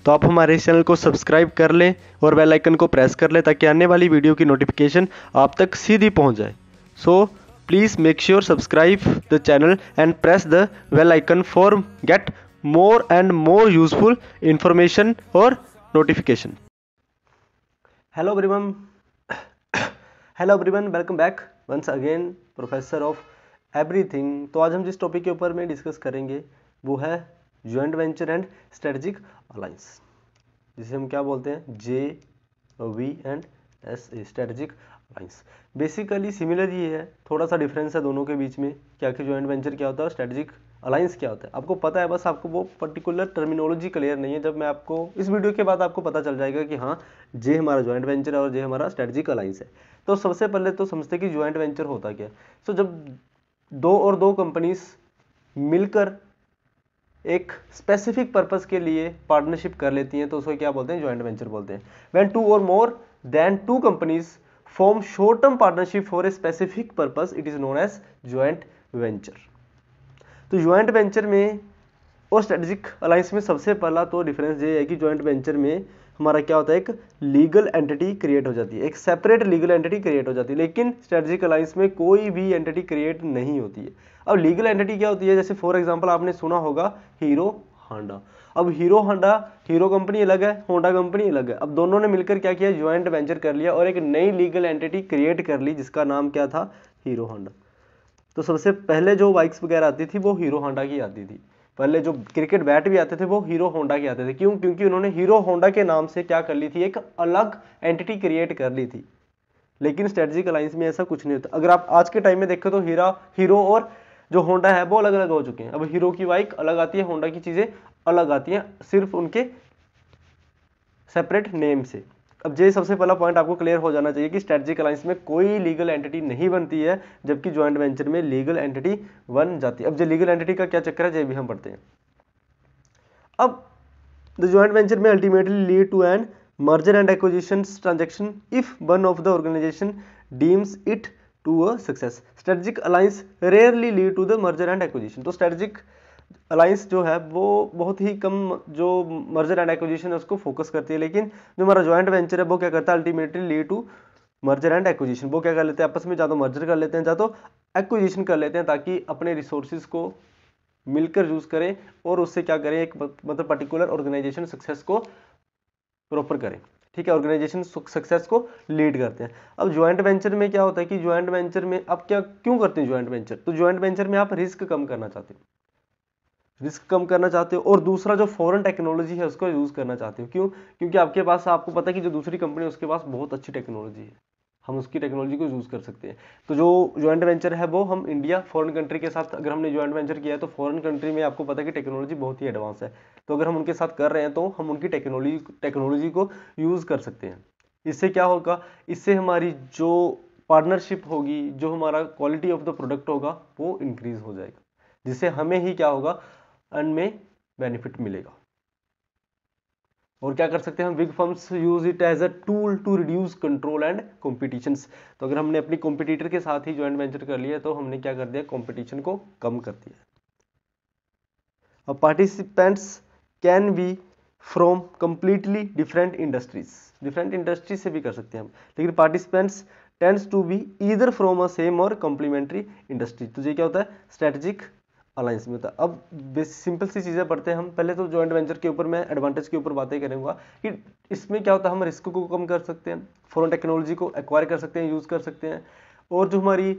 तो आप हमारे इस चैनल को सब्सक्राइब कर लें और बेल आइकन को प्रेस कर लें ताकि आने वाली वीडियो की नोटिफिकेशन आप तक सीधी पहुंच जाए। So please make sure subscribe the channel and press the bell icon for get more and more useful information or notification. Hello everyone, welcome back once again, professor of everything. तो आज हम जिस topic के ऊपर में discuss करेंगे वो है joint venture and strategic alliance, जिसे हम क्या बोलते हैं, JVS, strategic alliance. Basically similar ये है, थोड़ा सा डिफरेंस है दोनों के बीच में कि आखिर जॉइंट वेंचर क्या होता है और स्ट्रेटेजिक अलायंस क्या होता है। आपको पता है, बस आपको वो पर्टिकुलर टर्मिनोलॉजी क्लियर नहीं है। जब मैं आपको इस वीडियो के बाद आपको पता चल जाएगा कि हाँ, जे हमारा जॉइंट वेंचर है और जे हमारा स्ट्रेटेजिक अलायंस है। तो सबसे पहले तो समझते हैं कि जॉइंट वेंचर होता क्या है। सो जब दो कंपनीज मिलकर एक स्पेसिफिक पर्पस के लिए पार्टनरशिप कर लेती हैं तो उसको क्या बोलते हैं, जॉइंट वेंचर बोलते हैं। When two or more than two companies form short term partnership for a specific purpose, it is known as joint venture. तो जॉइंट वेंचर में और स्ट्रेटेजिक अलायंस में सबसे पहला तो डिफरेंस ये है कि जॉइंट वेंचर में हमारा क्या होता है, एक लीगल एंटिटी क्रिएट हो जाती है, एक सेपरेट लीगल एंटिटी क्रिएट हो जाती है। लेकिन स्ट्रेटेजिक अलायंस में कोई भी एंटिटी क्रिएट नहीं होती है। अब लीगल एंटिटी क्या होती है, जैसे फॉर एग्जांपल आपने सुना होगा हीरो होंडा। अब हीरो होंडा, हीरो कंपनी अलग है, होंडा कंपनी अलग है। अब दोनों ने मिलकर क्या किया, जॉइंट वेंचर कर लिया और एक नई लीगल एंटिटी क्रिएट कर ली जिसका नाम क्या था, हीरो होंडा। तो सबसे पहले जो बाइक्स वगैरह आती थी वो हीरो होंडा की आती थी। पहले जो क्रिकेट बैट भी आते थे वो हीरो होंडा के आते थे। क्यों? क्योंकि उन्होंने हीरो होंडा के नाम से क्या कर ली थी, एक अलग एंटिटी क्रिएट कर ली थी। लेकिन स्ट्रेटेजिक अलायंस में ऐसा कुछ नहीं होता। अगर आप आज के टाइम में देखें तो हीरो और जो होंडा है वो अलग अलग हो चुके हैं। अब हीरो की बाइक अलग आती है, होंडा की चीजें अलग आती हैं, सिर्फ उनके सेपरेट नेम से। अब ये सबसे पहला पॉइंट आपको क्लियर हो जाना चाहिए कि स्ट्रेटेजिक अलायंस में कोई लीगल एंटिटी नहीं बनती है, जबकि जॉइंट वेंचर में लीगल एंटिटी बन जाती है। अब जो लीगल एंटिटी का क्या चक्कर है, ये भी हम पढ़ते हैं। अब द जॉइंट वेंचर में ultimately lead to an merger and acquisition transaction if one of the organization deems it to a success. Strategic alliance rarely lead to the merger and acquisition. तो स्ट्रेटेजिक अलायंस जो है वो बहुत ही कम जो merger and acquisition है उसको focus करती है। लेकिन जो हमारा जॉइंट वेंचर है वो क्या करता है, ultimately lead to merger and acquisition. वो क्या कर लेते हैं, आपस में या तो मर्जर कर लेते हैं या तो एक्विजिशन कर लेते हैं, ताकि अपने रिसोर्सेज को मिलकर यूज करें और उससे क्या करें, एक मतलब पर्टिकुलर ऑर्गेनाइजेशन सक्सेस को प्रॉपर करें। ठीक है, ऑर्गेनाइजेशन सक्सेस को लीड करते हैं। अब ज्वाइंट वेंचर में क्या होता है कि ज्वाइंट वेंचर में आप क्या क्यों करते हैं ज्वाइंट वेंचर, तो ज्वाइंट वेंचर में आप रिस्क कम करना चाहते हो, और दूसरा जो फॉरेन टेक्नोलॉजी है उसको यूज करना चाहते हो। क्यों? क्योंकि आपके पास, आपको पता है कि जो दूसरी कंपनी है उसके पास बहुत अच्छी टेक्नोलॉजी है, हम उसकी टेक्नोलॉजी को यूज कर सकते हैं। तो जो ज्वाइंट वेंचर है वो हम इंडिया फॉरेन कंट्री के साथ अगर हमने ज्वाइंट वेंचर किया है तो फॉरेन कंट्री में आपको पता है कि टेक्नोलॉजी बहुत ही एडवांस है। तो अगर हम उनके साथ कर रहे हैं तो हम उनकी टेक्नोलॉजी को यूज कर सकते हैं। इससे क्या होगा, इससे हमारी जो पार्टनरशिप होगी, जो हमारा क्वालिटी ऑफ द प्रोडक्ट होगा वो इंक्रीज हो जाएगा, जिससे हमें ही क्या होगा, एंड में बेनिफिट मिलेगा। और क्या कर सकते हैं हम, big firms use it as a tool to reduce control and competitions. तो अगर हमने अपनी कॉम्पिटिटर के साथ ही ज्वाइंट वेंचर कर लिया तो हमने क्या कर दिया, कॉम्पिटिशन को कम कर दिया। अब participants can be from completely different industries से भी कर सकते हैं हम, लेकिन participants tends to be either from a same or complementary industry. तो ये क्या होता है, स्ट्रेटेजिक अलायंस में होता है। अब सिंपल सी चीज़ें पढ़ते हैं हम। पहले तो जॉइंट वेंचर के ऊपर मैं एडवांटेज के ऊपर बातें करूंगा कि इसमें क्या होता है, हम रिस्क को कम कर सकते हैं, फॉरेन टेक्नोलॉजी को एक्वायर कर सकते हैं, यूज़ कर सकते हैं, और जो हमारी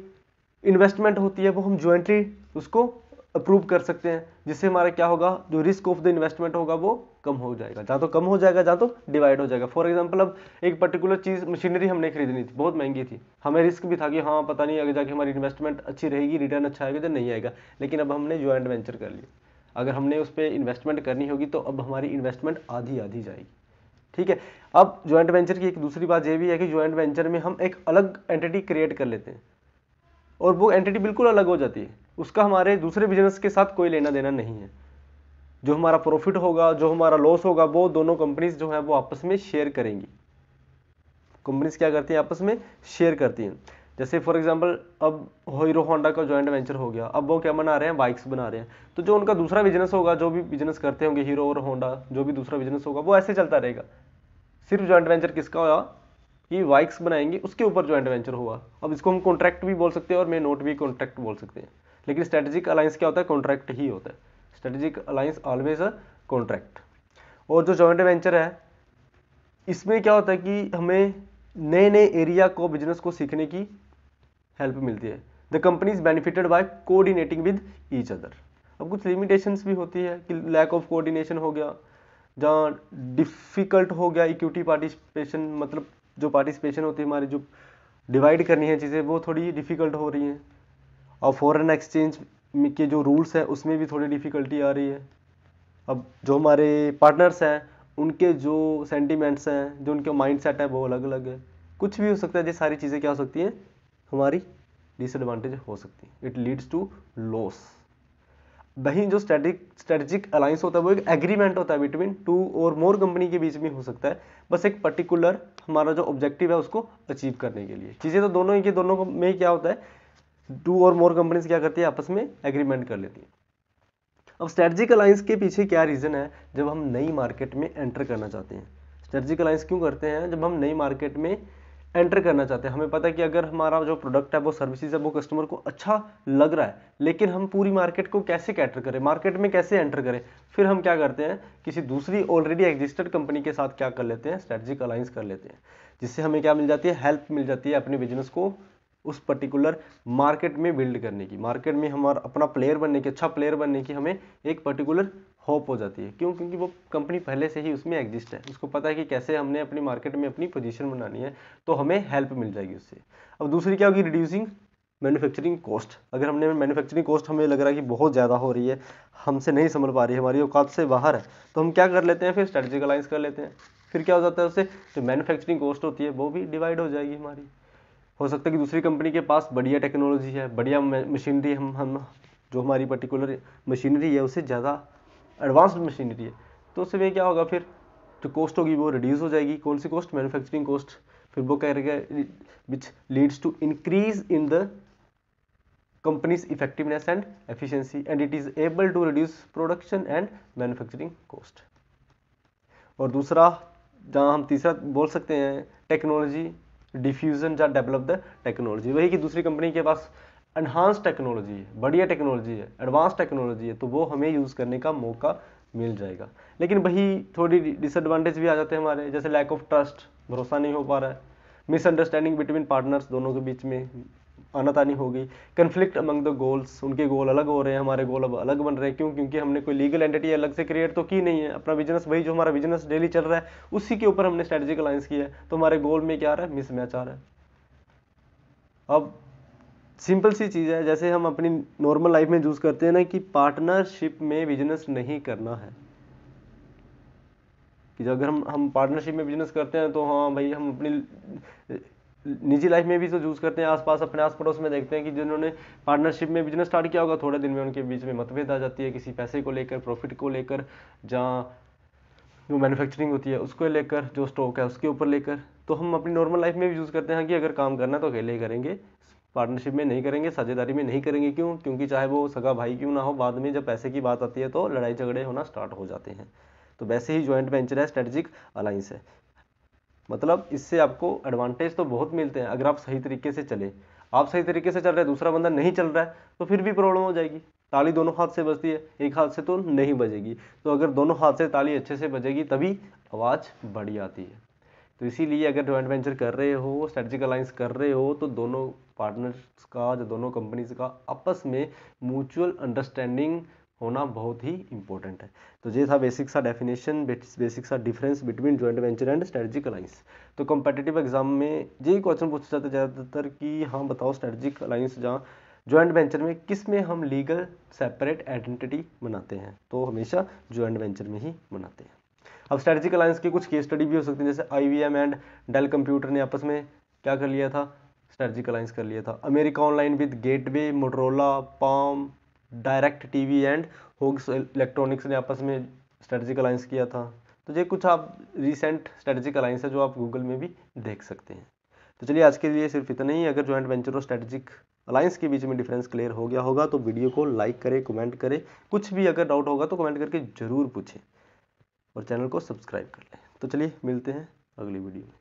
इन्वेस्टमेंट होती है वो हम ज्वाइंटली उसको अप्रूव कर सकते हैं, जिससे हमारा क्या होगा, जो रिस्क ऑफ द इन्वेस्टमेंट होगा वो कम हो जाएगा, जहाँ तो कम हो जाएगा जहाँ तो डिवाइड हो जाएगा। फॉर एग्जांपल अब एक पर्टिकुलर चीज़, मशीनरी हमने खरीदनी थी, बहुत महंगी थी, हमें रिस्क भी था कि हाँ पता नहीं आगे जाके हमारी इन्वेस्टमेंट अच्छी रहेगी, रिटर्न अच्छा आएगा या नहीं आएगा, लेकिन अब हमने ज्वाइंट वेंचर कर लिया। अगर हमने उस पर इन्वेस्टमेंट करनी होगी तो अब हमारी इन्वेस्टमेंट आधी आधी जाएगी। ठीक है, अब ज्वाइंट वेंचर की एक दूसरी बात यह भी है कि ज्वाइंट वेंचर में हम एक अलग एंटिटी क्रिएट कर लेते हैं और वो एंटिटी बिल्कुल अलग हो जाती है, उसका हमारे दूसरे बिजनेस के साथ कोई लेना देना नहीं है। जो हमारा प्रॉफिट होगा, जो हमारा लॉस होगा, वो दोनों कंपनीज जो है वो आपस में शेयर करेंगी। कंपनीज क्या करती हैं, आपस में शेयर करती हैं। जैसे फॉर एग्जांपल अब हीरो होंडा का जॉइंट वेंचर हो गया, अब वो क्या बना रहे हैं, बाइक्स बना रहे हैं। तो जो उनका दूसरा बिजनेस होगा, जो भी बिजनेस करते होंगे हीरो और होंडा, जो भी दूसरा बिजनेस होगा वो ऐसे चलता रहेगा। सिर्फ जॉइंट वेंचर किसका हुआ कि बाइक्स बनाएंगे, उसके ऊपर जॉइंट वेंचर हुआ। अब इसको हम कॉन्ट्रैक्ट भी बोल सकते हैं और मे नोट भी कॉन्ट्रैक्ट बोल सकते हैं, लेकिन स्ट्रेटेजिक अलायंस क्या होता है, कॉन्ट्रैक्ट ही होता है। Strategic alliance always a contract. और जो जॉइंट वेंचर है इसमें क्या होता है कि हमें नए नए एरिया को, बिजनेस को सीखने की हेल्प मिलती है। The company is benefited bye coordinating with each other. अब कुछ लिमिटेशंस भी होती है कि लैक ऑफ कोऑर्डिनेशन हो गया, जहाँ डिफिकल्ट हो गया इक्विटी पार्टिसिपेशन, मतलब जो पार्टिसिपेशन होती है हमारी, जो डिवाइड करनी है चीज़ें, वो थोड़ी डिफिकल्ट हो रही हैं। और फॉरेन एक्सचेंज के जो रूल्स हैं उसमें भी थोड़ी डिफिकल्टी आ रही है। अब जो हमारे पार्टनर्स हैं उनके जो सेंटिमेंट्स हैं, जो उनका माइंड सेट है वो अलग अलग है। कुछ भी हो सकता है, ये सारी चीज़ें क्या हो सकती हैं, हमारी डिसएडवांटेज हो सकती है। It leads to loss. वहीं जो स्ट्रेटेजिक अलायंस होता है वो एक एग्रीमेंट होता है between two or more company के बीच में हो सकता है, बस एक पर्टिकुलर हमारा जो ऑब्जेक्टिव है उसको अचीव करने के लिए। चीज़ें तो दोनों ही के दोनों में क्या होता है, टू और मोर कंपनीज क्या करती है, आपस में एग्रीमेंट कर लेती है। अब स्ट्रेटेजिक अलायंस के पीछे क्या रीज़न है, जब हम नई मार्केट में एंटर करना चाहते हैं। स्ट्रेटेजिक अलायंस क्यों करते हैं, जब हम नई मार्केट में एंटर करना चाहते हैं, हमें पता है कि अगर हमारा जो प्रोडक्ट है, वो सर्विसेज है, वो कस्टमर को अच्छा लग रहा है, लेकिन हम पूरी मार्केट को कैसे कैटर करें, मार्केट में कैसे एंटर करें, फिर हम क्या करते हैं, किसी दूसरी ऑलरेडी एग्जिस्टेड कंपनी के साथ क्या कर लेते हैं, स्ट्रेटेजिक अलायंस कर लेते हैं, जिससे हमें क्या मिल जाती है, हेल्प मिल जाती है अपने बिजनेस को उस पर्टिकुलर मार्केट में बिल्ड करने की, मार्केट में हमारा अपना प्लेयर बनने की, अच्छा प्लेयर बनने की हमें एक पर्टिकुलर होप हो जाती है। क्यों? क्योंकि वो कंपनी पहले से ही उसमें एग्जिस्ट है, उसको पता है कि कैसे हमने अपनी मार्केट में अपनी पोजीशन बनानी है, तो हमें हेल्प मिल जाएगी उससे। अब दूसरी क्या होगी, रिड्यूसिंग मैन्युफैक्चरिंग कॉस्ट। अगर हमने मैन्युफैक्चरिंग कॉस्ट हमें लग रहा है कि बहुत ज़्यादा हो रही है, हमसे नहीं संभल पा रही है, हमारी औकात से बाहर है, तो हम क्या कर लेते हैं, फिर स्ट्रेटेजिक अलायंस कर लेते हैं। फिर क्या हो जाता है, उससे जो मैन्युफैक्चरिंग कॉस्ट होती है वो भी डिवाइड हो जाएगी हमारी। हो सकता है कि दूसरी कंपनी के पास बढ़िया टेक्नोलॉजी है, बढ़िया मशीनरी, हम जो हमारी पर्टिकुलर मशीनरी है उससे ज़्यादा एडवांस्ड मशीनरी है, तो उससे क्या होगा, फिर जो कॉस्ट होगी वो रिड्यूस हो जाएगी। कौन सी कॉस्ट, मैन्युफैक्चरिंग कॉस्ट। फिर वो कह रहे हैं which leads to increase in the companies effectiveness and efficiency and it is able to reduce production and manufacturing cost. और दूसरा, जहाँ हम तीसरा बोल सकते हैं, टेक्नोलॉजी डिफ्यूजन या डेवलप द टेक्नोलॉजी। वही कि दूसरी कंपनी के पास एनहांस टेक्नोलॉजी है, बढ़िया टेक्नोलॉजी है, एडवांस टेक्नोलॉजी है, तो वो हमें यूज़ करने का मौका मिल जाएगा। लेकिन वही थोड़ी डिसएडवांटेज भी आ जाते हैं हमारे, जैसे लैक ऑफ ट्रस्ट, भरोसा नहीं हो पा रहा है, मिसअंडरस्टैंडिंग बिटवीन पार्टनर्स, दोनों के बीच में आनातानी हो गई, कन्फ्लिक्ट अमंग द गोल्स, उनके गोल अलग हो रहे हैं, हमारे गोल अब अलग बन रहे हैं। क्यों? क्योंकि हमने कोई लीगल एंटिटी अलग से क्रिएट तो की नहीं है, अपना बिजनेस वही जो हमारा बिजनेस डेली चल रहा है उसी के ऊपर हमने स्ट्रेटेजिक अलायंस किया है, तो हमारे गोल में क्या आ रहा है, मिसमैच आ रहा है। अब सिंपल सी चीज़ है, जैसे हम अपनी नॉर्मल लाइफ में यूज़ करते हैं ना कि पार्टनरशिप में बिजनेस नहीं करना है, कि अगर हम पार्टनरशिप में बिजनेस करते हैं तो हाँ भाई, हम अपनी निजी लाइफ में भी तो यूज़ करते हैं, आसपास अपने आस पड़ोस में देखते हैं कि जिन्होंने पार्टनरशिप में बिजनेस स्टार्ट किया होगा, थोड़े दिन में उनके बीच में मतभेद आ जाती है, किसी पैसे को लेकर, प्रॉफिट को लेकर, जहाँ जो मैन्युफैक्चरिंग होती है उसको लेकर, जो स्टॉक है उसके ऊपर लेकर। तो हम अपनी नॉर्मल लाइफ में भी यूज़ करते हैं कि अगर काम करना है तो अकेले ही करेंगे, पार्टनरशिप में नहीं करेंगे, साझेदारी में नहीं करेंगे। क्यों? क्योंकि चाहे वो सगा भाई क्यों ना हो, बाद में जब पैसे की बात आती है तो लड़ाई झगड़े होना स्टार्ट हो जाते हैं। तो वैसे ही जॉइंट वेंचर है, स्ट्रेटेजिक अलायंस है, मतलब इससे आपको एडवांटेज तो बहुत मिलते हैं अगर आप सही तरीके से चले। आप सही तरीके से चल रहे हैं, दूसरा बंदा नहीं चल रहा है, तो फिर भी प्रॉब्लम हो जाएगी। ताली दोनों हाथ से बजती है, एक हाथ से तो नहीं बजेगी। तो अगर दोनों हाथ से ताली अच्छे से बजेगी तभी आवाज़ बड़ी आती है। तो इसीलिए अगर जॉइंट वेंचर कर रहे हो, स्ट्रेटेजिक अलायंस कर रहे हो, तो दोनों पार्टनर्स का, जो दोनों कंपनीज का आपस में म्यूचुअल अंडरस्टैंडिंग होना बहुत ही इंपॉर्टेंट है। तो ये था बेसिक सा डेफिनेशन, बेसिक सा difference between joint venture and strategic alliance. तो कॉम्पिटिटिव एग्जाम में यही क्वेश्चन पूछा जाता है ज़्यादातर कि हाँ बताओ, स्ट्रेटेजिक अलायंस जहाँ जॉइंट वेंचर में किस में हम लीगल सेपरेट आइडेंटिटी बनाते हैं, तो हमेशा जॉइंट वेंचर में ही बनाते हैं। अब स्ट्रेटेजिक अलायंस की कुछ केस स्टडी भी हो सकती है, जैसे IBM एंड डेल कंप्यूटर ने आपस में क्या कर लिया था, स्ट्रेटेजिक अलायंस कर लिया था। America Online with Gateway, Motorola, Palm, Direct TV and Hughes Electronics ने आपस में स्ट्रेटेजिक अलायंस किया था। तो ये कुछ आप रिसेंट स्ट्रेटेजिक अलायंस है जो आप गूगल में भी देख सकते हैं। तो चलिए आज के लिए सिर्फ इतना ही। अगर जॉइंट वेंचर और स्ट्रेटेजिक अलायंस के बीच में डिफरेंस क्लियर हो गया होगा तो वीडियो को लाइक करें, कमेंट करें, कुछ भी अगर डाउट होगा तो कमेंट करके ज़रूर पूछें और चैनल को सब्सक्राइब कर लें। तो चलिए मिलते हैं अगली वीडियो में।